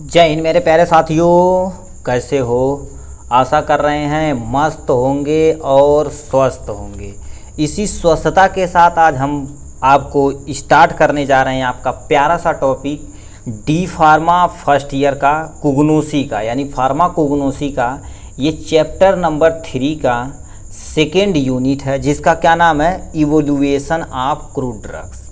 जय हिंद मेरे प्यारे साथियों, कैसे हो? आशा कर रहे हैं मस्त होंगे और स्वस्थ होंगे। इसी स्वस्थता के साथ आज हम आपको स्टार्ट करने जा रहे हैं आपका प्यारा सा topic D pharma first year का कुग्नोसी का, यानी फार्मा कुग्नोसी का ये चैप्टर नंबर 3 का सेकेंड यूनिट है, जिसका क्या नाम है, इवोल्यूएशन ऑफ क्रूड ड्रग्स।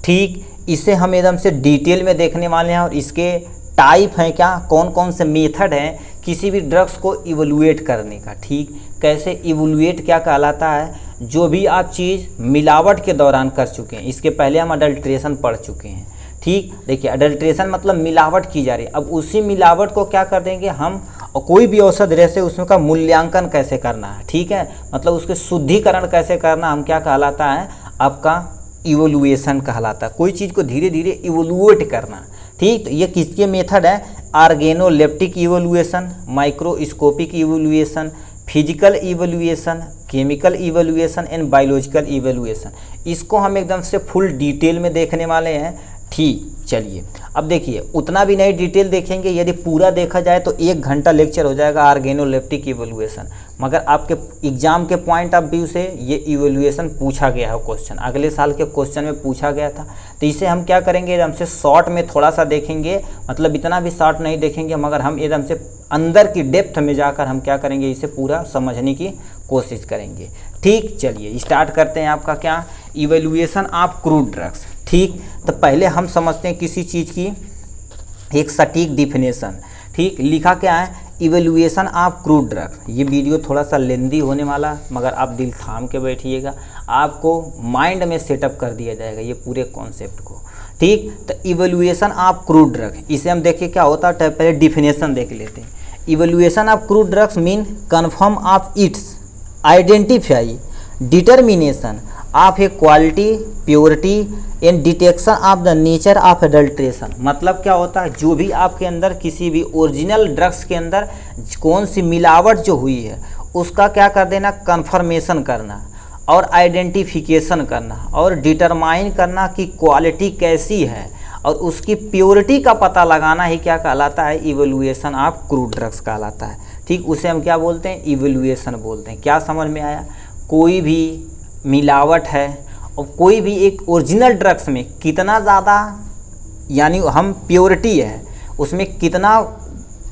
ठीक, इसे हम एकदम से डिटेल में देखने वाले हैं और इसके टाइप हैं क्या, कौन कौन से मेथड हैं किसी भी ड्रग्स को इवोल्यूएट करने का। ठीक, कैसे इवोल्यूएट क्या कहलाता है, जो भी आप चीज़ मिलावट के दौरान कर चुके हैं। इसके पहले हम अडल्ट्रेशन पढ़ चुके हैं। ठीक, देखिए अडल्ट्रेशन मतलब मिलावट की जा रही है। अब उसी मिलावट को क्या कर देंगे हम, और कोई भी औषध रहते उसमें का मूल्यांकन कैसे करना है। ठीक है, मतलब उसके शुद्धिकरण कैसे करना, हम क्या कहलाता है, आपका इवोल्यूएशन कहलाता है। कोई चीज़ को धीरे धीरे इवोल्यूएट करना। ठीक, तो ये किसके मेथड है, organoleptic evaluation, microscopic evaluation, physical evaluation, chemical evaluation and biological evaluation. इसको हम एकदम से फुल डिटेल में देखने वाले हैं। ठीक, चलिए अब देखिए, उतना भी नहीं डिटेल देखेंगे, यदि पूरा देखा जाए तो 1 घंटा लेक्चर हो जाएगा ऑर्गेनोलेप्टिक इवोल्यूएशन। मगर आपके एग्जाम के पॉइंट ऑफ व्यू से ये इवोल्यूएशन पूछा गया है, क्वेश्चन अगले साल के क्वेश्चन में पूछा गया था। तो इसे हम क्या करेंगे, एकदम से शॉर्ट में थोड़ा सा देखेंगे, मतलब इतना भी शॉर्ट नहीं देखेंगे, मगर हम एकदम से अंदर की डेप्थ में जाकर हम क्या करेंगे, इसे पूरा समझने की कोशिश करेंगे। ठीक, चलिए स्टार्ट करते हैं आपका क्या, इवोल्यूएशन ऑफ क्रूड ड्रग्स। ठीक, तो पहले हम समझते हैं किसी चीज़ की एक सटीक डिफिनेशन। ठीक, लिखा क्या है, इवोल्यूएशन ऑफ क्रूड ड्रग्स। ये वीडियो थोड़ा सा लेंदी होने वाला, मगर आप दिल थाम के बैठिएगा, आपको माइंड में सेटअप कर दिया जाएगा ये पूरे कॉन्सेप्ट को। ठीक, तो इवोल्यूएशन ऑफ क्रूड ड्रग्स, इसे हम देखिए क्या होता है, पहले डिफिनेशन देख लेते हैं। Evaluation of crude drugs mean confirm of its identify determination of a quality, purity and detection of the nature of adulteration. मतलब क्या होता है, जो भी आपके अंदर किसी भी ओरिजिनल ड्रग्स के अंदर कौन सी मिलावट जो हुई है उसका क्या कर देना, कन्फर्मेशन करना और आइडेंटिफिकेशन करना और डिटरमाइन करना कि क्वालिटी कैसी है और उसकी प्योरिटी का पता लगाना ही क्या कहलाता है, इवोल्यूएशन ऑफ क्रूड ड्रग्स कहलाता है। ठीक, उसे हम क्या बोलते हैं, इवोल्यूएशन बोलते हैं। क्या समझ में आया, कोई भी मिलावट है और कोई भी एक ओरिजिनल ड्रग्स में कितना ज़्यादा, यानी हम प्योरिटी है उसमें कितना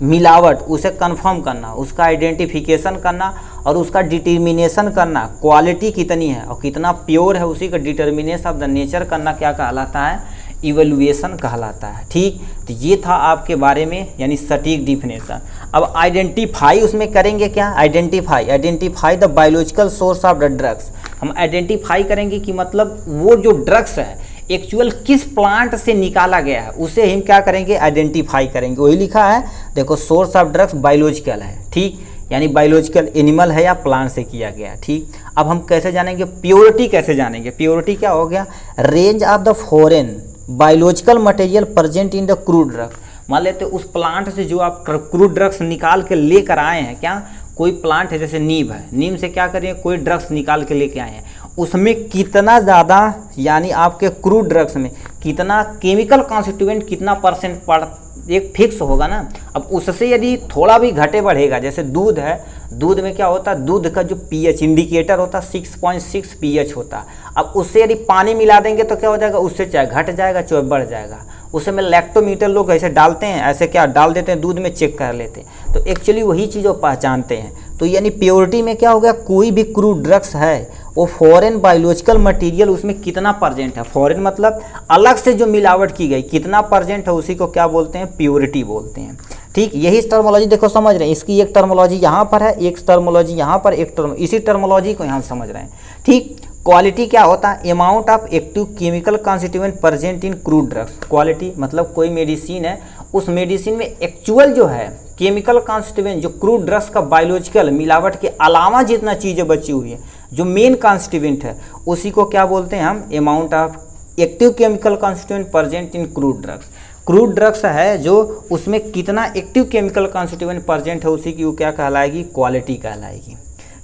मिलावट, उसे कंफर्म करना, उसका आइडेंटिफिकेशन करना और उसका डिटर्मिनेशन करना, क्वालिटी कितनी है और कितना प्योर है, उसी का डिटर्मिनेशन ऑफ द नेचर करना क्या कहलाता है, इवोल्यूएशन कहलाता है। ठीक, तो ये था आपके बारे में, यानी सटीक डिफिनेशन। अब आइडेंटिफाई उसमें करेंगे क्या, identify the biological source of the drugs. हम आइडेंटिफाई करेंगे कि मतलब वो जो ड्रग्स है एक्चुअल किस प्लांट से निकाला गया है, उसे हम क्या करेंगे, आइडेंटिफाई करेंगे। वही लिखा है, देखो सोर्स ऑफ ड्रग्स बायोलॉजिकल है। ठीक, यानी बायोलॉजिकल एनिमल है या प्लांट से किया गया। ठीक, अब हम कैसे जानेंगे, प्योरिटी कैसे जानेंगे। प्योरिटी क्या हो गया, range of the foreign biological material present in the crude drugs. मान लेते उस प्लांट से जो आप क्रूड ड्रग्स निकाल के लेकर आए हैं, क्या कोई प्लांट है जैसे नीम है, नीम से क्या करें, कोई ड्रग्स निकाल के लेके आए हैं, उसमें कितना ज़्यादा, यानी आपके क्रूड ड्रग्स में कितना केमिकल कॉन्स्टिट्यूएंट कितना परसेंट पड़, एक फिक्स होगा ना। अब उससे यदि थोड़ा भी घटे बढ़ेगा, जैसे दूध है, दूध में क्या होता है, दूध का जो पीएच इंडिकेटर होता है 6.6 पीएच होता है। अब उससे यदि पानी मिला देंगे तो क्या हो जाएगा, उससे चाहे घट जाएगा चाहे बढ़ जाएगा। उसे में लैक्टोमीटर लोग ऐसे डालते हैं, ऐसे क्या डाल देते हैं दूध में, चेक कर लेते हैं, तो एक्चुअली वही चीज़ वो पहचानते हैं। तो यानी प्योरिटी में क्या हो गया, कोई भी क्रूड ड्रग्स है वो फॉरेन बायोलॉजिकल मटेरियल उसमें कितना परसेंट है, फॉरेन मतलब अलग से जो मिलावट की गई कितना परसेंट है, उसी को क्या बोलते हैं, प्योरिटी बोलते हैं। ठीक, यही टर्मोलॉजी देखो समझ रहे हैं, इसकी एक टर्मोलॉजी यहाँ पर है, एक टर्मोलॉजी यहाँ पर, एक इसी टर्मोलॉजी को यहाँ समझ रहे हैं। ठीक, क्वालिटी क्या होता है, amount of active chemical constituent present in crude drugs. Quality मतलब कोई मेडिसिन है, उस मेडिसिन में एक्चुअल जो है केमिकल कॉन्स्टिट्यूएंट, जो क्रूड ड्रग्स का बायोलॉजिकल मिलावट के अलावा जितना चीज़ें बची हुई है, जो मेन कॉन्स्टिट्यूएंट है, उसी को क्या बोलते हैं हम, amount of active chemical constituent present in crude drugs. Crude drugs है जो उसमें कितना एक्टिव केमिकल कॉन्स्टिट्यूएंट प्रेजेंट है, उसी की वो क्या कहलाएगी, क्वालिटी कहलाएगी।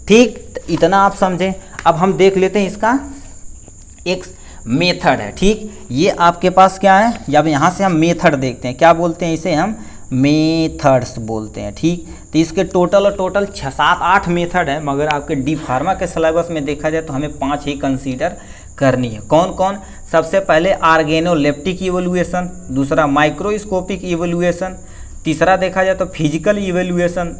ठीक, तो इतना आप समझें। अब हम देख लेते हैं इसका एक मेथड है। ठीक, ये आपके पास क्या है, जब यहाँ से हम मेथड देखते हैं, क्या बोलते हैं इसे हम, मेथड्स बोलते हैं। ठीक, तो इसके टोटल 6-7-8 मेथड है, मगर आपके डी फार्मा के सिलेबस में देखा जाए तो हमें 5 ही कंसीडर करनी है। कौन कौन? सबसे पहले ऑर्गेनोलेप्टिक इवैल्यूएशन, दूसरा माइक्रोस्कोपिक इवैल्यूएशन, तीसरा देखा जाए तो फिजिकल इवैल्यूएशन,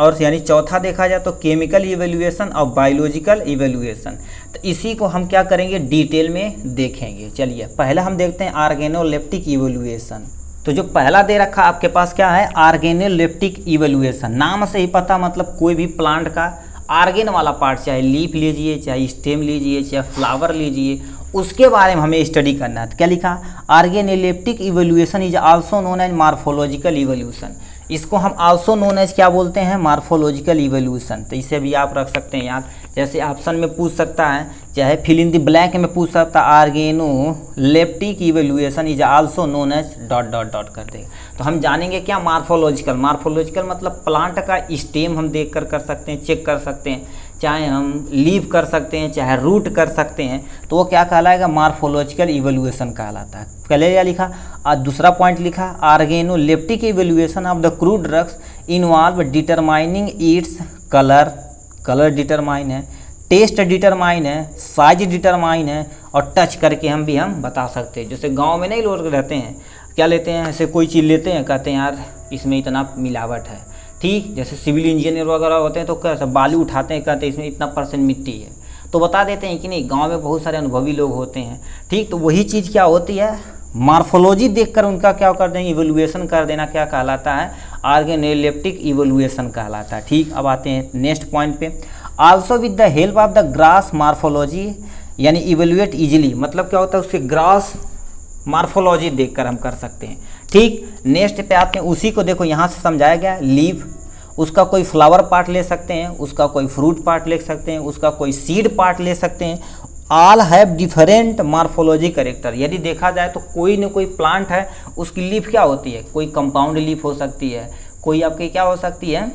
और यानी चौथा देखा जाए तो केमिकल इवैल्यूएशन और बायोलॉजिकल इवैल्यूएशन। तो इसी को हम क्या करेंगे, डिटेल में देखेंगे। चलिए पहले हम देखते हैं ऑर्गेनोलेप्टिक इवैल्यूएशन। तो जो पहला दे रखा आपके पास क्या है, ऑर्गेनोलेप्टिक इवैल्यूएशन। नाम से ही पता, मतलब कोई भी प्लांट का आर्गेन वाला पार्ट, चाहे लीफ लीजिए, चाहे स्टेम लीजिए, चाहे फ्लावर लीजिए, उसके बारे में हमें स्टडी करना है। तो क्या लिखा, organoleptic evaluation is also known as morphological evaluation. इसको हम आल्सो नोन एज क्या बोलते हैं, मॉर्फोलॉजिकल इवैल्यूएशन। तो इसे भी आप रख सकते हैं याद, जैसे ऑप्शन में पूछ सकता है, चाहे फिल इन द ब्लैंक में पूछ सकता है, organoleptic evaluation is also known as dot dot dot कर देगा। तो हम जानेंगे क्या, मॉर्फोलॉजिकल। मॉर्फोलॉजिकल मतलब प्लांट का स्टेम हम देख कर सकते हैं, चेक कर सकते हैं, चाहे हम लीव कर सकते हैं, चाहे रूट कर सकते हैं, तो वो क्या कहलाएगा, मॉर्फोलॉजिकल इवैल्यूएशन कहलाता है। पहले क्या लिखा, और दूसरा पॉइंट लिखा, organoleptic evaluation of the crude drugs involve determining its colour, colour determine है, टेस्ट डिटरमाइन है, साइज डिटरमाइन है, और टच करके हम बता सकते हैं। जैसे गांव में नहीं लोग रहते हैं, क्या लेते हैं, ऐसे कोई चीज़ लेते हैं, कहते हैं यार इसमें इतना मिलावट है। ठीक, जैसे सिविल इंजीनियर वगैरह होते हैं तो कैसे बालू उठाते हैं, कहते हैं इसमें इतना % मिट्टी है, तो बता देते हैं कि नहीं। गांव में बहुत सारे अनुभवी लोग होते हैं। ठीक, तो वही चीज़ क्या होती है, मॉर्फोलॉजी देखकर उनका क्या कर देंगे, इवैल्यूएशन कर देना, क्या कहलाता है, ऑर्गेनोलेप्टिक इवैल्यूएशन कहलाता है। ठीक, अब आते हैं नेक्स्ट पॉइंट पे, also with the help of the grass morphology, यानी इवैल्यूएट इजीली, मतलब क्या होता है, उसके ग्रास मॉर्फोलॉजी देखकर हम कर सकते हैं। ठीक, नेक्स्ट पे आते हैं, उसी को देखो यहाँ से समझाया गया, लीव, उसका कोई फ्लावर पार्ट ले सकते हैं, उसका कोई फ्रूट पार्ट ले सकते हैं, उसका कोई सीड पार्ट ले सकते हैं। All have different morphology character. यदि देखा जाए तो कोई न कोई प्लांट है, उसकी लीफ क्या होती है, कोई कंपाउंड लीफ हो सकती है, कोई आपकी क्या हो सकती है,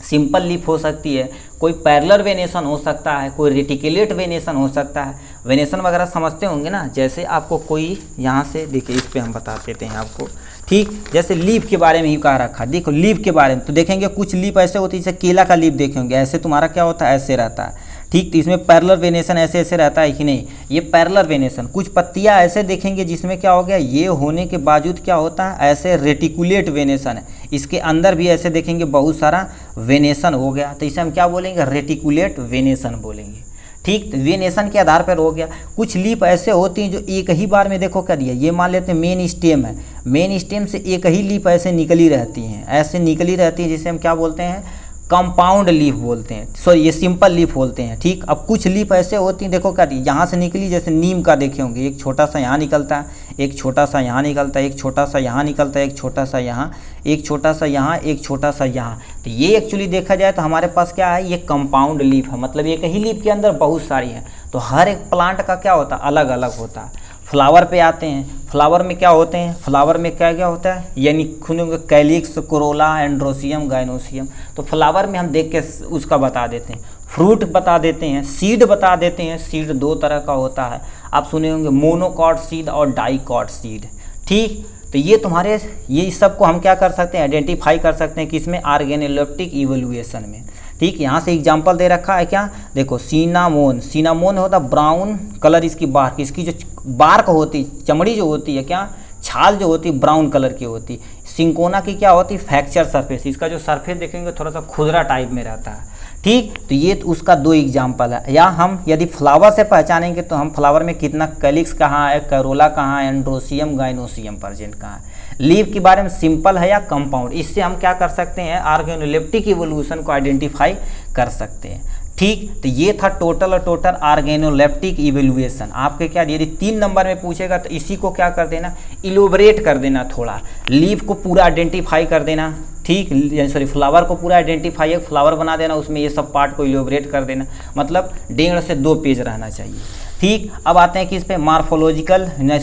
सिंपल लीफ हो सकती है, कोई पैरेलल वेनेशन हो सकता है, कोई रेटिकुलेट वेनेशन हो सकता है। वेनेशन वगैरह समझते होंगे ना, जैसे आपको कोई यहाँ से देखिए, इस पे हम बता देते हैं आपको। ठीक, जैसे लीफ के बारे में ही कहा रखा, देखो लीफ के बारे में तो देखेंगे, कुछ लीफ ऐसे होती है, जैसे केला का लीफ देखेंगे, ऐसे तुम्हारा क्या होता है, ऐसे रहता है। ठीक, तो इसमें पैरेलल वेनेशन ऐसे ऐसे रहता है कि नहीं, ये पैरेलल वेनेशन। कुछ पत्तियां ऐसे देखेंगे जिसमें क्या हो गया, ये होने के बावजूद क्या होता है, ऐसे रेटिकुलेट वेनेशन है, इसके अंदर भी ऐसे देखेंगे बहुत सारा वेनेशन हो गया, तो इसे हम क्या बोलेंगे, रेटिकुलेट वेनेशन बोलेंगे। ठीक, तो वेनेशन के आधार पर हो गया। कुछ लीफ ऐसे होती हैं जो एक ही बार में, देखो क्या दिया, ये मान लेते हैं मेन स्टेम है, मेन स्टेम से एक ही लीफ ऐसे निकली रहती हैं, ऐसे निकली रहती हैं, जिसे हम क्या बोलते हैं, कंपाउंड लीफ बोलते हैं, सॉरी ये सिंपल लीफ बोलते हैं। ठीक, अब कुछ लीफ ऐसे होती हैं, देखो क्या यहाँ से निकली, जैसे नीम का देखे होंगे, एक छोटा सा यहाँ निकलता है, एक छोटा सा यहाँ निकलता है, एक छोटा सा यहाँ निकलता है, एक छोटा सा यहाँ, एक छोटा सा यहाँ, एक छोटा सा यहाँ। तो ये एक्चुअली देखा जाए तो हमारे पास क्या है, ये कंपाउंड लीफ है, मतलब एक ही लीफ के अंदर बहुत सारी है। तो हर एक प्लांट का क्या होता है, अलग अलग होता है। फ्लावर पे आते हैं, फ्लावर में क्या होते हैं, फ्लावर में क्या क्या होता है, यानी कैलिक्स, कोरोला, एंड्रोसियम, गाइनोसियम। तो फ्लावर में हम देख के उसका बता देते हैं। फ्रूट बता देते हैं, सीड बता देते हैं। सीड 2 तरह का होता है, आप सुने होंगे, मोनोकॉट सीड और डाइकॉट सीड। ठीक, तो ये तुम्हारे, ये सबको हम क्या कर सकते हैं, आइडेंटिफाई कर सकते हैं किसमें, ऑर्गेनोलेप्टिक इवैल्यूएशन में। ठीक, यहाँ से एग्जांपल दे रखा है क्या, देखो सिनामोन, सिनामोन होता ब्राउन कलर, इसकी बार्क, इसकी जो बार्क होती, चमड़ी जो होती है, क्या छाल जो होती ब्राउन कलर की होती। सिंकोना की क्या होती, फ्रैक्चर सरफेस, इसका जो सरफेस देखेंगे थोड़ा सा खुदरा टाइप में रहता है। ठीक, तो ये उसका 2 एग्जाम्पल है। या हम यदि फ्लावर से पहचानेंगे तो हम फ्लावर में कितना कैलिक्स कहाँ है, करोला कहाँ है, एंड्रोसियम, गाइनोसियम प्रेजेंट कहाँ है। लीफ के बारे में सिंपल है या कंपाउंड, इससे हम क्या कर सकते हैं, ऑर्गेनोलेप्टिक इवोल्यूशन को आइडेंटिफाई कर सकते हैं। ठीक, तो ये था टोटल ऑर्गेनोलेप्टिक इवैल्यूएशन। आपके क्या यदि 3 नंबर में पूछेगा तो इसी को क्या कर देना, इलोबरेट कर देना, थोड़ा लीफ को पूरा आइडेंटिफाई कर देना। ठीक, सॉरी फ्लावर को पूरा आइडेंटिफाई, एक फ्लावर बना देना, उसमें ये सब पार्ट को इलोबरेट कर देना, मतलब 1.5 से 2 पेज रहना चाहिए। ठीक, अब आते हैं कि इस पे मार्फोलॉजिकल, नहीं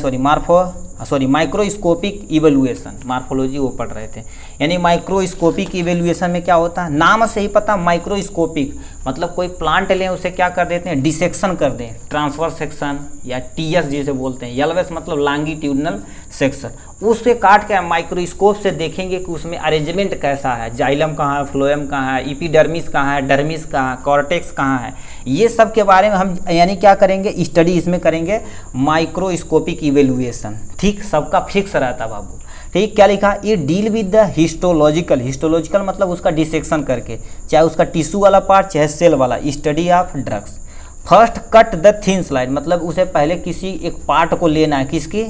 सॉरी माइक्रोस्कोपिक इवैल्यूएशन। मार्फोलॉजी वो पढ़ रहे थे, यानी माइक्रोस्कोपिक इवैल्यूएशन में क्या होता है, नाम से ही पता, माइक्रोस्कोपिक मतलब कोई प्लांट लें उसे क्या कर देते हैं, डिसेक्शन कर दें, ट्रांसफर सेक्शन या टीएस जिसे बोलते हैं। एलवेस मतलब लॉन्गिट्यूडनल सेक्शन, उससे काट के माइक्रोस्कोप से देखेंगे कि उसमें अरेंजमेंट कैसा है, जाइलम कहाँ है, फ्लोएम कहाँ है, एपिडर्मिस कहाँ है, डर्मिस कहाँ है, कॉर्टेक्स कहाँ है, ये सब के बारे में हम यानी क्या करेंगे, स्टडी इसमें करेंगे, माइक्रोस्कोपिक इवेल्युएशन। ठीक, सबका फिक्स रहता बाबू। ठीक, क्या लिखा, ये deal with the histological, histological मतलब उसका डिसेक्शन करके, चाहे उसका टिश्यू वाला पार्ट चाहे सेल वाला, study of drugs. First cut the thin slide, मतलब उसे पहले किसी एक पार्ट को लेना है, किसके,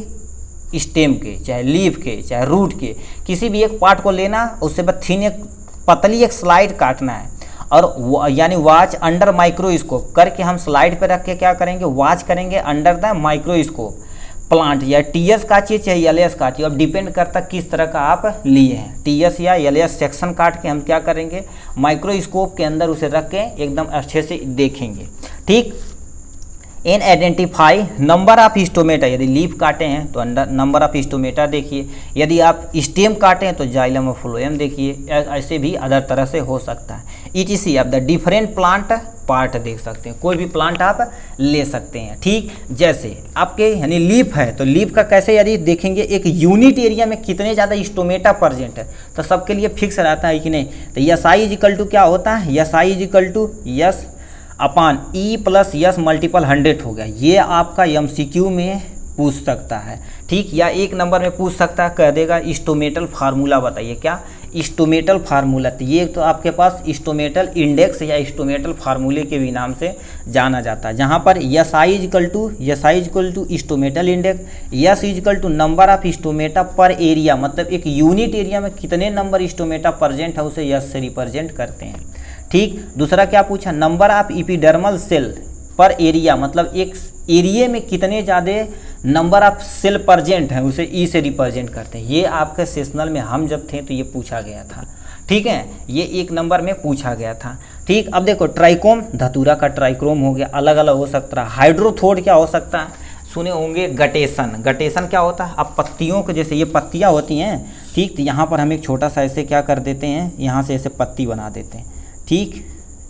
स्टेम के, चाहे लीफ के, चाहे रूट के, किसी भी एक पार्ट को लेना, उससे बाद थिन एक पतली एक स्लाइड काटना है, और यानी वॉच अंडर माइक्रोस्कोप करके हम स्लाइड पे रख के क्या करेंगे, वॉच करेंगे अंडर द माइक्रोस्कोप प्लांट, या टीएस काटिए चाहे एलएस काटिए, अब डिपेंड करता किस तरह का आप लिए हैं, टीएस या एलएस सेक्शन काट के हम क्या करेंगे, माइक्रोस्कोप के अंदर उसे रख के एकदम अच्छे से देखेंगे। ठीक, इन आइडेंटिफाई नंबर ऑफ स्टोमेटा, यदि लीफ काटे हैं तो अंडर नंबर ऑफ स्टोमेटा देखिए, यदि आप स्टेम काटे हैं तो जाइलम और फ्लोएम देखिए, ऐसे भी अदर तरह से हो सकता है। ईटीसी आप द डिफरेंट प्लांट पार्ट देख सकते हैं, कोई भी प्लांट आप ले सकते हैं। ठीक, जैसे आपके यानी लीफ है तो लीफ का कैसे यदि देखेंगे, एक यूनिट एरिया में कितने ज़्यादा स्टोमेटा प्रेजेंट है, तो सबके लिए फिक्स रहता है कि नहीं, तो S I is equal to क्या होता है, S I is equal to S upon E plus S multiple 100 हो गया। ये आपका एमसीक्यू में पूछ सकता है। ठीक, या एक नंबर में पूछ सकता है, कह देगा स्टोमेटल फार्मूला बताइए, क्या स्टोमेटल फार्मूला, तो ये तो आपके पास स्टोमेटल इंडेक्स या स्टोमेटल फार्मूले के भी नाम से जाना जाता है, जहाँ पर S I is equal to stomatal index, S is equal to number of stomata per area, मतलब एक यूनिट एरिया में कितने नंबर स्टोमेटा प्रेजेंट है उसे यस से रिप्रेजेंट करते हैं। ठीक, दूसरा क्या पूछा, नंबर ऑफ एपिडर्मल सेल पर एरिया, मतलब एक एरिया में कितने ज़्यादा नंबर ऑफ सेल प्रेजेंट हैं उसे ई से रिप्रेजेंट करते हैं। ये आपके सेशनल में हम जब थे तो ये पूछा गया था। ठीक है, ये एक नंबर में पूछा गया था। ठीक, अब देखो ट्राइकोम, धतूरा का ट्राइक्रोम हो गया, अलग अलग हो सकता है। हाइड्रोथोड क्या हो सकता है, सुने होंगे गटेशन, गटेशन क्या होता है, अब पत्तियों के जैसे ये पत्तियाँ होती हैं, ठीक, तो यहाँ पर हम एक छोटा सा ऐसे क्या कर देते हैं, यहाँ से ऐसे पत्ती बना देते हैं। ठीक,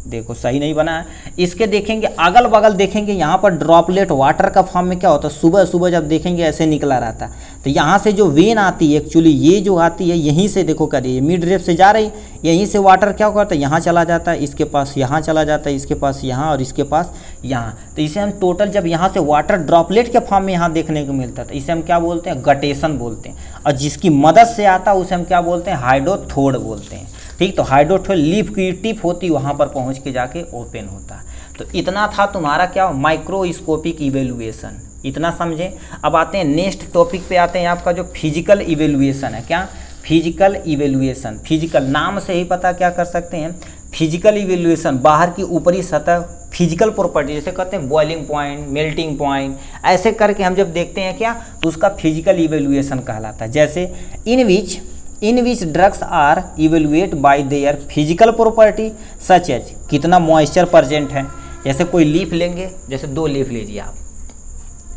देखो सही नहीं बना है। इसके देखेंगे अगल बगल देखेंगे, यहाँ पर ड्रॉपलेट वाटर का फॉर्म में क्या होता है, सुबह सुबह जब देखेंगे ऐसे निकला रहता है, तो यहाँ से जो वेन आती है एक्चुअली ये जो आती है यहीं से देखो कर रही है, मिड रेप से जा रही, यहीं से वाटर क्या करता है, यहाँ चला जाता है, इसके पास यहाँ चला जाता है, इसके पास यहाँ और इसके पास यहाँ, तो इसे हम टोटल जब यहाँ से वाटर ड्रॉपलेट के फॉर्म में यहाँ देखने को मिलता है, तो इसे हम क्या बोलते हैं, गटेशन बोलते हैं। और जिसकी मदद से आता है उसे हम क्या बोलते हैं, हाइड्रोथोड बोलते हैं। ठीक, तो हाइड्रोथोड लीफ की टिप होती वहाँ पर पहुँच के जाके ओपन होता है। तो इतना था तुम्हारा क्या, माइक्रोस्कोपिक इवेल्युएशन, इतना समझे। अब आते हैं नेक्स्ट टॉपिक पे, आते हैं आपका जो फिजिकल इवेल्युएशन है। क्या, फिजिकल इवेल्युएशन, फिजिकल नाम से ही पता क्या कर सकते हैं, फिजिकल इवेल्युएशन बाहर की ऊपरी सतह फिजिकल प्रॉपर्टी, जैसे कहते हैं बॉइलिंग पॉइंट, मेल्टिंग पॉइंट, ऐसे करके हम जब देखते हैं क्या, तो उसका फिजिकल इवेल्युएशन कहलाता है। जैसे in which drugs are evaluate by their physical property such as, कितना मॉइस्चर प्रेजेंट है। जैसे कोई लीफ लेंगे, जैसे 2 लीफ लीजिए आप,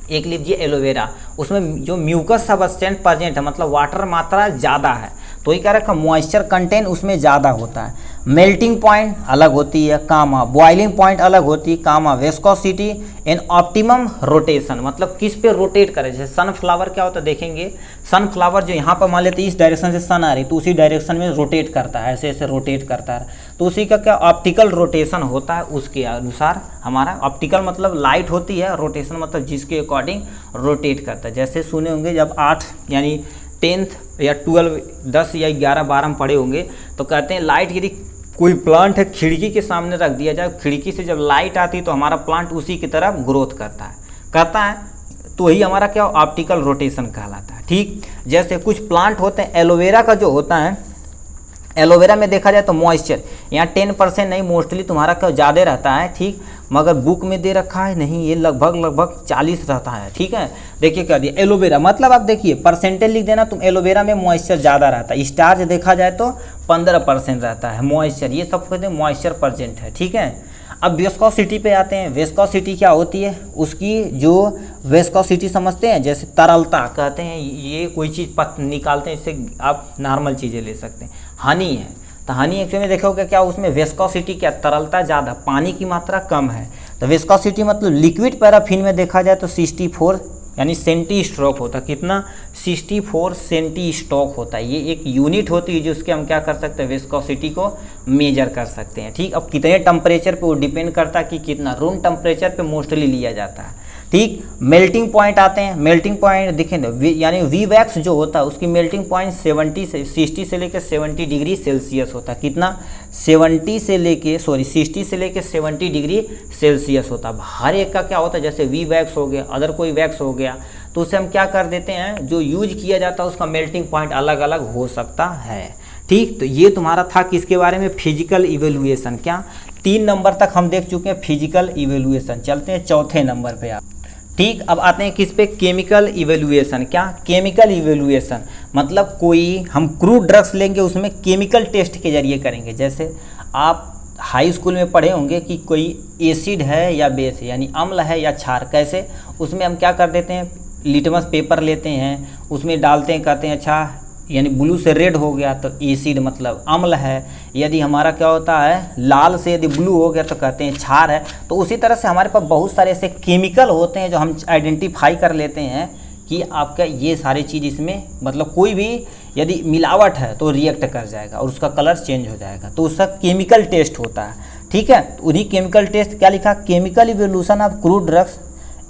एक लीजिए एलोवेरा, उसमें जो म्यूकस सबस्टेंट प्रेजेंट है, मतलब वाटर मात्रा ज़्यादा है, तो ये कह रखा मॉइस्चर कंटेंट उसमें ज़्यादा होता है। मेल्टिंग पॉइंट अलग होती है, कामा बॉइलिंग पॉइंट अलग होती है, कामा वेस्कोसिटी एंड ऑप्टिमम रोटेशन, मतलब किस पे रोटेट करें। जैसे सनफ्लावर क्या होता है, देखेंगे सनफ्लावर जो यहाँ पर मान लेते हैं इस डायरेक्शन से सन आ रही, तो उसी डायरेक्शन में रोटेट करता है, ऐसे ऐसे रोटेट करता है, तो उसी का क्या ऑप्टिकल रोटेशन होता है, उसके अनुसार हमारा ऑप्टिकल मतलब लाइट होती है, रोटेशन मतलब जिसके अकॉर्डिंग रोटेट करता है। जैसे सुने होंगे जब 8 यानी 10th या 12 10 या 11 12 में पढ़े होंगे, तो कहते हैं लाइट यदि कोई प्लांट है खिड़की के सामने रख दिया जाए, खिड़की से जब लाइट आती है तो हमारा प्लांट उसी की तरफ ग्रोथ करता है, तो वही हमारा क्या ऑप्टिकल रोटेशन कहलाता है। ठीक, जैसे कुछ प्लांट होते हैं, एलोवेरा का जो होता है, एलोवेरा में देखा जाए तो मॉइस्चर यहाँ 10% नहीं, मोस्टली तुम्हारा क्या ज़्यादा रहता है। ठीक, मगर बुक में दे रखा है नहीं, ये लगभग 40 रहता है। ठीक है, देखिए क्या दिया एलोवेरा, मतलब आप देखिए परसेंटेज लिख देना तुम, एलोवेरा में मॉइस्चर ज़्यादा रहता है। स्टार्च देखा जाए तो 15% रहता है मॉइस्चर, ये सब कहते हैं मॉइस्चर प्रेजेंट है। ठीक है, अब वेस्कोसिटी पे आते हैं। वेस्कोसिटी क्या होती है, उसकी जो वेस्कोसिटी समझते हैं, जैसे तरलता कहते हैं, ये कोई चीज़ निकालते हैं, इससे आप नॉर्मल चीज़ें ले सकते हैं। हनी है, तो हनी एक्चुअली में देखोगे क्या, उसमें वेस्कोसिटी क्या, तरलता ज़्यादा, पानी की मात्रा कम है। तो वेस्कोसिटी मतलब लिक्विड पैराफिन में देखा जाए तो 64 यानी सेंटी स्ट्रोक होता है। कितना? 64 सेंटी स्ट्रोक होता है। ये एक यूनिट होती है जिसके हम क्या कर सकते हैं, विस्कोसिटी को मेजर कर सकते हैं। ठीक, अब कितने टेम्परेचर पे वो डिपेंड करता है कि कितना रूम टेम्परेचर पे मोस्टली लिया जाता है। ठीक, मेल्टिंग पॉइंट आते हैं। मेल्टिंग पॉइंट देखें यानी वी वैक्स जो होता है उसकी मेल्टिंग पॉइंट 60 से लेकर 70 डिग्री सेल्सियस होता है। कितना? 60 से लेके 70 डिग्री सेल्सियस होता है। हर एक का क्या होता है, जैसे वी वैक्स हो गया, अदर कोई वैक्स हो गया, तो उसे हम क्या कर देते हैं, जो यूज किया जाता है उसका मेल्टिंग पॉइंट अलग अलग हो सकता है। ठीक, तो ये तुम्हारा था किसके बारे में, फिजिकल इवेल्युएशन। क्या 3 नंबर तक हम देख चुके हैं फिजिकल इवेल्युएशन। चलते हैं चौथे नंबर पे आप। ठीक, अब आते हैं किस पे, केमिकल इवेल्युएशन। क्या? केमिकल इवेल्युएशन मतलब कोई हम क्रूड ड्रग्स लेंगे उसमें केमिकल टेस्ट के जरिए करेंगे। जैसे आप हाई स्कूल में पढ़े होंगे कि कोई एसिड है या बेस है, यानी अम्ल है या क्षार। कैसे? उसमें हम क्या कर देते हैं, लिटमस पेपर लेते हैं, उसमें डालते हैं, कहते हैं अच्छा यानी ब्लू से रेड हो गया तो एसिड मतलब अम्ल है। यदि हमारा क्या होता है, लाल से यदि ब्लू हो गया तो कहते हैं क्षार है। तो उसी तरह से हमारे पास बहुत सारे ऐसे केमिकल होते हैं जो हम आइडेंटिफाई कर लेते हैं कि आपका ये सारी चीज़ इसमें मतलब कोई भी यदि मिलावट है तो रिएक्ट कर जाएगा और उसका कलर चेंज हो जाएगा, तो उसका केमिकल टेस्ट होता है। ठीक है, उन्हीं केमिकल टेस्ट क्या लिखा, chemical evolution of crude drugs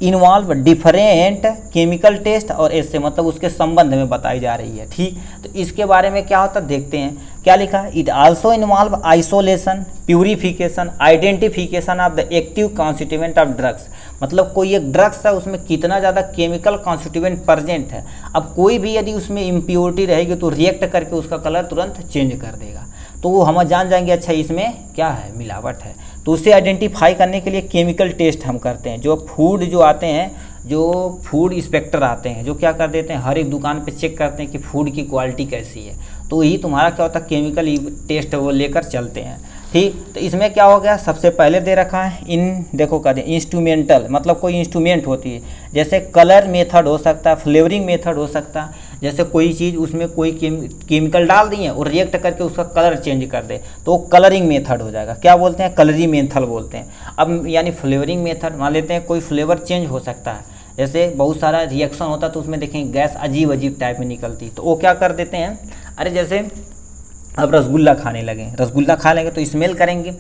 involve different chemical test, और इससे मतलब उसके संबंध में बताई जा रही है। ठीक, तो इसके बारे में क्या होता है देखते हैं। क्या लिखा, it also involve isolation, purification, identification of the active constituent of drugs. मतलब कोई एक ड्रग्स है उसमें कितना ज़्यादा केमिकल कॉन्स्टिट्यूएंट प्रेजेंट है। अब कोई भी यदि उसमें इम्प्योरिटी रहेगी तो रिएक्ट करके उसका कलर तुरंत चेंज कर देगा, तो वो हम जान जाएंगे अच्छा इसमें क्या है, मिलावट है। तो उसे आइडेंटिफाई करने के लिए केमिकल टेस्ट हम करते हैं। जो फूड जो आते हैं, जो फूड इंस्पेक्टर आते हैं, जो क्या कर देते हैं, हर एक दुकान पे चेक करते हैं कि फूड की क्वालिटी कैसी है। तो यही तुम्हारा क्या होता है, केमिकल टेस्ट वो लेकर चलते हैं। ठीक, तो इसमें क्या हो गया, सबसे पहले दे रखा है देखो क्या दे, इंस्ट्रूमेंटल मतलब कोई इंस्ट्रूमेंट होती है, जैसे कलर मेथड हो सकता है, फ्लेवरिंग मेथड हो सकता है। जैसे कोई चीज़ उसमें कोई केमिकल डाल दिए और रिएक्ट करके उसका कलर चेंज कर दे तो कलरिंग मेथड हो जाएगा। क्या बोलते हैं, कलरिंग मेथड बोलते हैं। अब यानी फ्लेवरिंग मेथड मान लेते हैं, कोई फ्लेवर चेंज हो सकता है, जैसे बहुत सारा रिएक्शन होता है तो उसमें देखें गैस अजीब अजीब टाइप में निकलती, तो वो क्या कर देते हैं, अरे जैसे अब रसगुल्ला खाने लगे, रसगुल्ला खा लेंगे तो स्मेल करेंगे,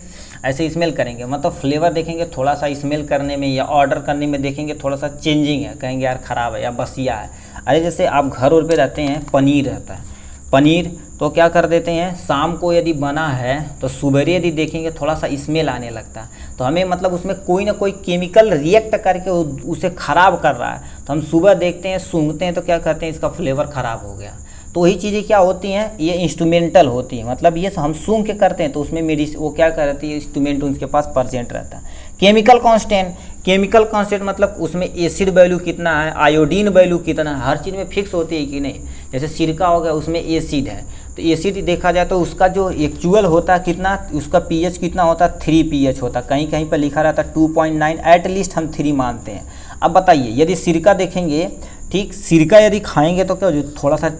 ऐसे स्मेल करेंगे, मतलब फ्लेवर देखेंगे थोड़ा सा स्मेल करने में या ऑर्डर करने में देखेंगे थोड़ा सा चेंजिंग है, कहेंगे यार ख़राब है या बसिया है। अरे जैसे आप घर और पे रहते हैं, पनीर रहता है, पनीर तो क्या कर देते हैं, शाम को यदि बना है तो सुबह यदि देखेंगे थोड़ा सा स्मेल आने लगता है, तो हमें मतलब उसमें कोई ना कोई केमिकल रिएक्ट करके उसे ख़राब कर रहा है, तो हम सुबह देखते हैं, सूंघते हैं तो क्या कहते हैं, इसका फ्लेवर ख़राब हो गया। तो वही चीज़ें क्या होती हैं, ये इंस्ट्रूमेंटल होती है, मतलब ये हम सूंघ के करते हैं तो उसमें वो क्या करती है, इंस्ट्रूमेंट उनके पास प्रेजेंट रहता है। केमिकल कांस्टेंट, केमिकल कांस्टेंट मतलब उसमें एसिड वैल्यू कितना है, आयोडीन वैल्यू कितना है, हर चीज़ में फिक्स होती है कि नहीं। जैसे सिरका हो गया उसमें एसिड है, तो एसिड देखा जाए तो उसका जो एक्चुअल होता है कितना, उसका पीएच कितना होता है, 3 पीएच होता है, कहीं कहीं पर लिखा रहता है 2.9, एटलीस्ट हम 3 मानते हैं। अब बताइए यदि सिरका देखेंगे, ठीक, सिरका यदि खाएंगे तो क्या हो, थोड़ा सा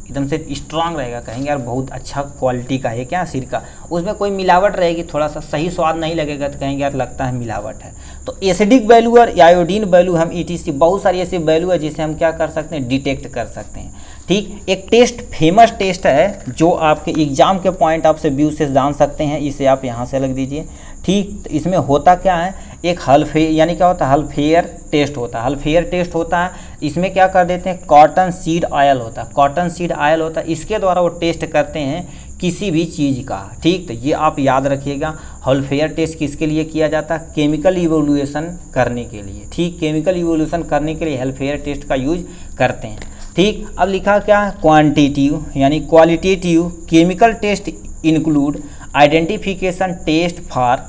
एकदम से स्ट्रांग रहेगा, कहेंगे यार बहुत अच्छा क्वालिटी का है क्या सिरका, उसमें कोई मिलावट रहेगी, थोड़ा सा सही स्वाद नहीं लगेगा तो कहेंगे यार लगता है मिलावट है। तो एसिडिक वैल्यू और आयोडीन वैल्यू हम ETC बहुत सारी ऐसी वैल्यू है जिसे हम क्या कर सकते हैं, डिटेक्ट कर सकते हैं। ठीक, एक टेस्ट फेमस टेस्ट है जो आपके एग्जाम के पॉइंट ऑफ व्यू से जान सकते हैं, इसे आप यहाँ से लग दीजिए। ठीक, तो इसमें होता क्या है, एक हल्फेयर यानी क्या होता है, हल्फेयर टेस्ट होता है, हल्फेयर टेस्ट होता है। इसमें क्या कर देते हैं, कॉटन सीड ऑयल होता है, कॉटन सीड ऑयल होता है, इसके द्वारा वो टेस्ट करते हैं किसी भी चीज़ का। ठीक, तो ये आप याद रखिएगा, हल्फेयर टेस्ट किसके लिए किया जाता है, केमिकल इवोल्यूशन करने के लिए। ठीक, केमिकल इवोल्यूशन करने के लिए हल्फेयर टेस्ट का यूज करते हैं। ठीक, अब लिखा क्या, क्वांटिटिव यानी qualitative chemical test include identification test for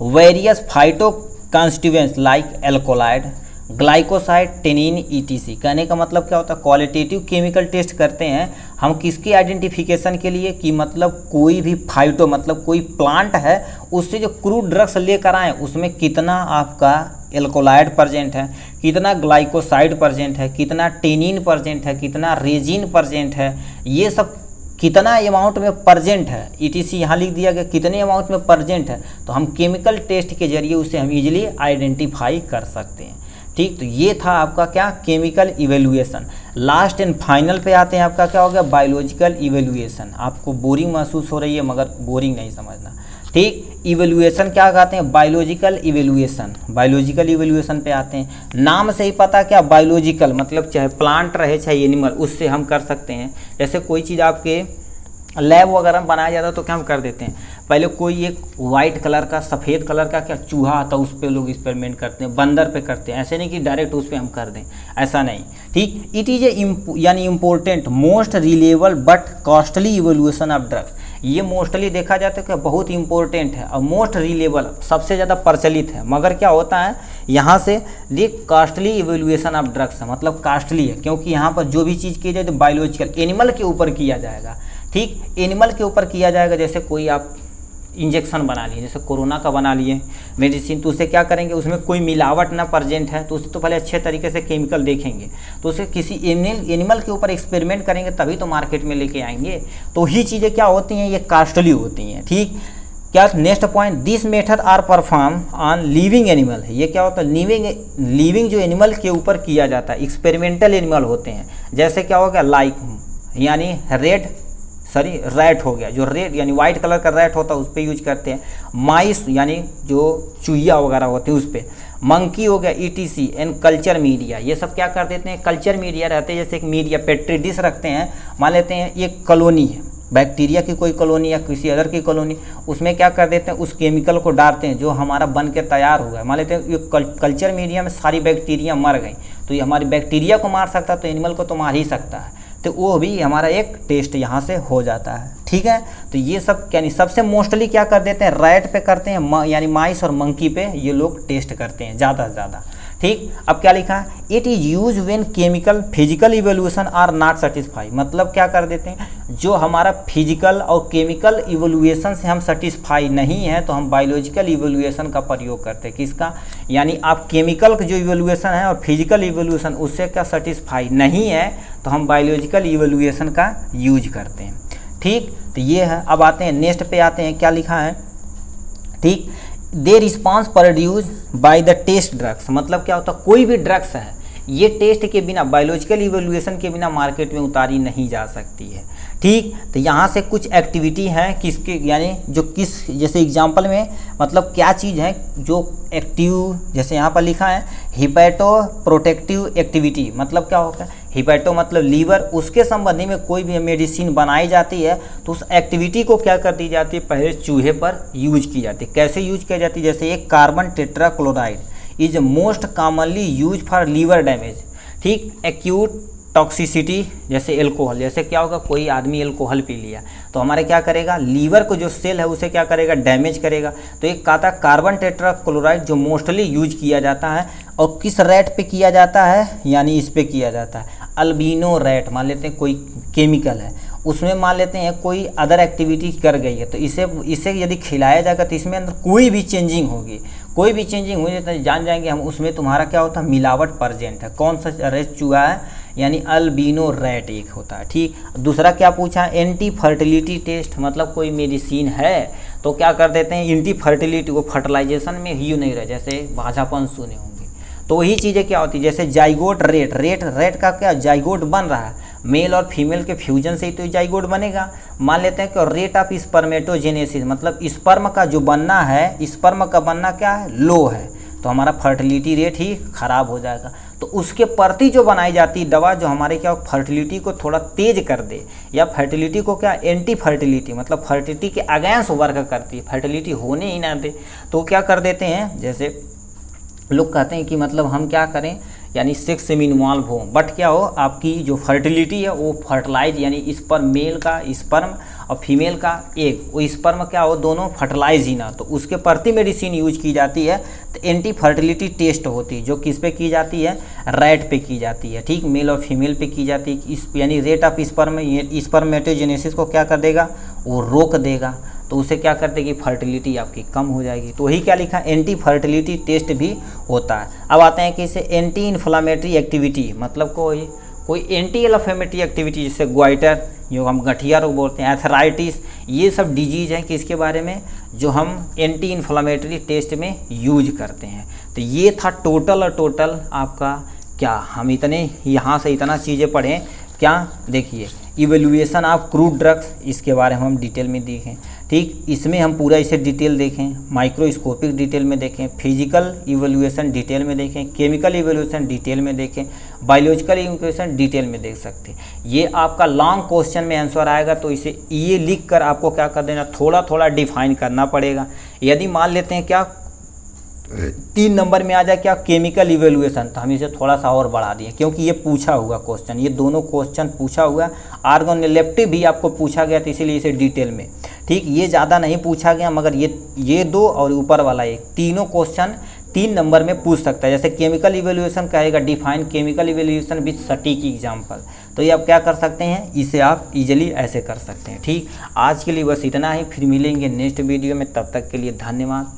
various phytoconstituents like alkaloid, glycoside, tannin ETC। कहने का मतलब क्या होता है, क्वालिटेटिव केमिकल टेस्ट करते हैं हम किसकी आइडेंटिफिकेशन के लिए, कि मतलब कोई भी फाइटो मतलब कोई प्लांट है उससे जो क्रूड ड्रग्स लेकर आए उसमें कितना आपका एल्कोलाइड प्रेजेंट है, कितना ग्लाइकोसाइड प्रेजेंट है, कितना टेनिन प्रेजेंट है, कितना रेजिन प्रेजेंट है, ये सब कितना अमाउंट में प्रेजेंट है, ETC यहाँ लिख दिया गया कितने अमाउंट में प्रेजेंट है, तो हम केमिकल टेस्ट के जरिए उसे हम इजीली आइडेंटिफाई कर सकते हैं। ठीक, तो ये था आपका क्या, chemical evaluation. Last and final पे आते हैं, आपका क्या हो गया, बायोलॉजिकल इवेल्युएशन। आपको बोरिंग महसूस हो रही है मगर बोरिंग नहीं समझना, ठीक। इवेल्युएशन क्या कहते हैं, बायोलॉजिकल इवेल्युएशन। बायोलॉजिकल इवेल्युएशन पे आते हैं, नाम से ही पता क्या, बायोलॉजिकल मतलब चाहे प्लांट रहे चाहे एनिमल, उससे हम कर सकते हैं। जैसे कोई चीज़ आपके लैब वगैरह में बनाया जाता है तो क्या हम कर देते हैं, पहले कोई एक वाइट कलर का, सफ़ेद कलर का क्या चूहा आता है, उस पर लोग एक्सपेरिमेंट करते हैं, बंदर पे करते हैं। ऐसे नहीं कि डायरेक्ट उस पर हम कर दें, ऐसा नहीं, ठीक। इट इज़ ए यानी important most reliable but costly evolution of drugs. ये मोस्टली देखा जाता है कि बहुत इंपॉर्टेंट है और मोस्ट रिलेबल सबसे ज़्यादा प्रचलित है, मगर क्या होता है यहाँ से ये कॉस्टली इवोल्यूशन ऑफ ड्रग्स है, मतलब कॉस्टली है क्योंकि यहाँ पर जो भी चीज़ की जाए तो बायोलॉजिकल एनिमल के ऊपर किया जाएगा, ठीक। एनिमल के ऊपर किया जाएगा। जैसे कोई आप इंजेक्शन बना लिए, जैसे कोरोना का बना लिए मेडिसिन, तो उसे क्या करेंगे, उसमें कोई मिलावट ना प्रेजेंट है तो उसे तो पहले अच्छे तरीके से केमिकल देखेंगे, तो उसे किसी एनिमल के ऊपर एक्सपेरिमेंट करेंगे तभी तो मार्केट में लेके आएंगे। तो ही चीज़ें क्या होती हैं, ये कॉस्टली होती हैं, ठीक। क्या next point, this method are perform on living animal है। ये क्या होता है, लिविंग जो एनिमल के ऊपर किया जाता है, एक्सपेरिमेंटल एनिमल होते हैं। जैसे क्या हो गया, लाइक यानी रैट हो गया, जो रेड यानी वाइट कलर का रैट होता है उस पर यूज करते हैं। माइस यानी जो चूहिया वगैरह होते हैं उस पर। मंकी हो गया, ETC एंड कल्चर मीडिया, ये सब क्या कर देते हैं, कल्चर मीडिया रहते हैं। जैसे एक मीडिया पेट्री डिश रखते हैं, मान लेते हैं एक कॉलोनी है, बैक्टीरिया की कोई कॉलोनी या किसी अदर की कॉलोनी, उसमें क्या कर देते हैं, उस केमिकल को डालते हैं जो हमारा बन के तैयार हुआ है। मान लेते हैं ये कल्चर मीडिया में सारी बैक्टीरिया मर गई, तो ये हमारी बैक्टीरिया को मार सकता है तो एनिमल को तो मार ही सकता है, तो वो भी हमारा एक टेस्ट यहाँ से हो जाता है, ठीक है। तो ये सब यानी सबसे मोस्टली क्या कर देते हैं, रैट पे करते हैं, यानी माइस और मंकी पे ये लोग टेस्ट करते हैं ज़्यादा से ज़्यादा, ठीक। अब क्या लिखा है, it is use when chemical physical evolution are not satisfy, मतलब क्या कर देते हैं, जो हमारा फिजिकल और केमिकल इवोल्यूशन से हम सेटिस्फाई नहीं है तो हम बायोलॉजिकल इवोल्यूशन का प्रयोग करते हैं। किसका, यानी आप केमिकल का जो इवोल्यूशन है और फिजिकल इवोल्यूशन उससे क्या सेटिस्फाई नहीं है तो हम बायोलॉजिकल इवोल्यूशन का यूज करते हैं, ठीक। तो ये है। अब आते हैं नेक्स्ट पे आते हैं, क्या लिखा है, ठीक। The response produce by the test drugs, मतलब क्या होता है, कोई भी ड्रग्स है ये टेस्ट के बिना, बायोलॉजिकल इवोल्यूशन के बिना मार्केट में उतारी नहीं जा सकती है, ठीक। तो यहाँ से कुछ एक्टिविटी है किसके, यानी जो किस, जैसे एग्जांपल में मतलब क्या चीज़ है जो एक्टिव, जैसे यहाँ पर लिखा है हिपैटो प्रोटेक्टिव एक्टिविटी, मतलब क्या होता है, हिपैटो मतलब लीवर, उसके संबंधी में कोई भी मेडिसिन बनाई जाती है तो उस एक्टिविटी को क्या कर दी जाती है, पहले चूहे पर यूज की जाती है। कैसे यूज की जाती है, जैसे एक carbon tetrachloride is most commonly use for liver damage, ठीक। एक्यूट टॉक्सिसिटी, जैसे एल्कोहल, जैसे क्या होगा, कोई आदमी एल्कोहल पी लिया तो हमारे क्या करेगा, लीवर को जो सेल है उसे क्या करेगा, डैमेज करेगा। तो एक कहता है कार्बन टेट्राक्लोराइड जो मोस्टली यूज किया जाता है, और किस रैट पे किया जाता है, यानी इस पे किया जाता है, अल्बिनो रैट। मान लेते हैं कोई केमिकल है उसमें, मान लेते हैं कोई अदर एक्टिविटी कर गई है तो इसे यदि खिलाया जाएगा तो इसमें अंदर कोई भी चेंजिंग होगी, कोई भी चेंजिंग हुई तो जान जाएंगे हम उसमें तुम्हारा क्या होता है, मिलावट प्रेजेंट है। कौन सा रैट चूहा है, यानी अल्बिनो रैट एक होता है, ठीक। दूसरा क्या पूछा, एंटी फर्टिलिटी टेस्ट, मतलब कोई मेडिसिन है तो क्या कर देते हैं, एंटी फर्टिलिटी, वो फर्टिलाइजेशन में ही नहीं रहे, जैसे भाजापन सुने होंगे, तो वही चीज़ें क्या होती है, जैसे जाइगोट रेट का क्या, जाइगोट बन रहा है, मेल और फीमेल के फ्यूजन से ही तो जाइगोट बनेगा। मान लेते हैं कि रेट ऑफ स्पर्मेटोजेनेसिस, मतलब स्पर्म का जो बनना है, स्पर्म का बनना क्या है, लो है, तो हमारा फर्टिलिटी रेट ही खराब हो जाएगा। तो उसके प्रति जो बनाई जाती है दवा जो हमारे क्या फर्टिलिटी को थोड़ा तेज कर दे, या फर्टिलिटी को क्या एंटी फर्टिलिटी, मतलब फर्टिलिटी के अगेंस्ट वर्क करती है, फर्टिलिटी होने ही ना दे, तो क्या कर देते हैं, जैसे लोग कहते हैं कि मतलब हम क्या करें, यानी सेक्स में इन्वॉल्व हो, बट क्या हो, आपकी जो फर्टिलिटी है वो फर्टिलाइज, यानी स्पर्म मेल का स्पर्म और फीमेल का एग, वो स्पर्म क्या हो, दोनों फर्टिलाइज ही ना, तो उसके प्रति मेडिसिन यूज की जाती है। तो एंटी फर्टिलिटी टेस्ट होती है जो किस पे की जाती है, रैट पे की जाती है, ठीक, मेल और फीमेल पे की जाती है। यानी रेट ऑफ स्पर्मेटोजेनेसिस को क्या कर देगा, वो रोक देगा, तो उसे क्या कर देगी, फर्टिलिटी आपकी कम हो जाएगी। तो वही क्या लिखा, एंटी फर्टिलिटी टेस्ट भी होता है। अब आते हैं कि इसे एंटी इन्फ्लामेटरी एक्टिविटी, मतलब कोई एंटी इन्फ्लेमेटरी एक्टिविटी जैसे ग्वाइटर, जो हम गठिया रोग बोलते हैं, एथराइटिस, ये सब डिजीज हैं किसके बारे में, जो हम एंटी इन्फ्लेमेटरी टेस्ट में यूज करते हैं। तो ये था टोटल आपका क्या, हम इतने यहाँ से इतना चीज़ें पढ़ें क्या, देखिए इवेल्युएशन ऑफ क्रूड ड्रग्स, इसके बारे में हम डिटेल में देखें, ठीक, इसमें हम पूरा इसे डिटेल देखें, माइक्रोस्कोपिक डिटेल में देखें, फिजिकल इवेल्युएशन डिटेल में देखें, केमिकल इवेल्युएशन डिटेल में देखें, बायोलॉजिकल इवेल्युएशन डिटेल में देख सकते हैं। ये आपका लॉन्ग क्वेश्चन में आंसर आएगा, तो इसे ये लिख कर आपको क्या कर देना, थोड़ा डिफाइन करना पड़ेगा। यदि मान लेते हैं क्या 3 नंबर में आ जाए क्या, केमिकल इवेल्युएशन, तो हम इसे थोड़ा सा और बढ़ा दिए, क्योंकि ये पूछा हुआ क्वेश्चन, ये दोनों क्वेश्चन पूछा हुआ, ऑर्गेनोलेप्टिक भी आपको पूछा गया, तो इसीलिए इसे डिटेल में, ठीक, ये ज़्यादा नहीं पूछा गया, मगर ये 2 और ऊपर वाला 1, तीनों क्वेश्चन 3 नंबर में पूछ सकता है। जैसे केमिकल इवेल्युएशन कहेगा, डिफाइन केमिकल इवेल्युएशन विद सटीक एग्जाम्पल, तो ये आप क्या कर सकते हैं, इसे आप इजीली ऐसे कर सकते हैं। ठीक, आज के लिए बस इतना ही, फिर मिलेंगे नेक्स्ट वीडियो में, तब तक के लिए धन्यवाद।